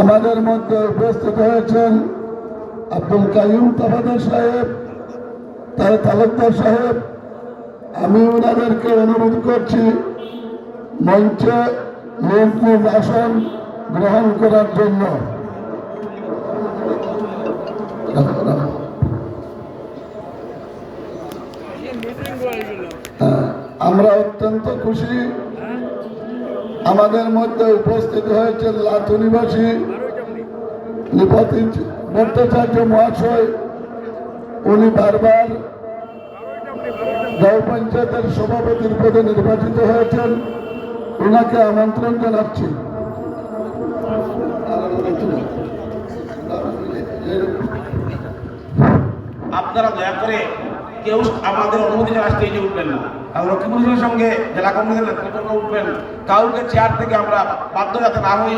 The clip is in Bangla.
আমাদের মধ্যে উপস্থিত হয়েছেন আব্দুল কাইয়ুম তাফাদার সাহেব, তালুকদার সাহেব। আমি ওনাদেরকে অনুরোধ করছি মঞ্চে নিজ নিজ আসন গ্রহণ করার জন্য। আমরা অত্যন্ত খুশি আমাদের মধ্যে উপস্থিত হয়েছেন লাতু নিবাসী নৃপতি ভট্টাচার্য মহাশয়। উনি বারবার গাঁও পঞ্চায়েতের সভাপতির পদে নির্বাচিত হয়েছেন, ওনাকে আমন্ত্রণ জানাচ্ছি। আপনারা দয়া করে কেউ আমাদের অনুমতি ছাড়া স্টেজে উঠবেন না। আর লক্ষ্মীপুরের সঙ্গে জেলা কমিটির নেতৃত্ব উঠবেন, কাউকে চেয়ার থেকে আমরা বাধ্য যাতে না হই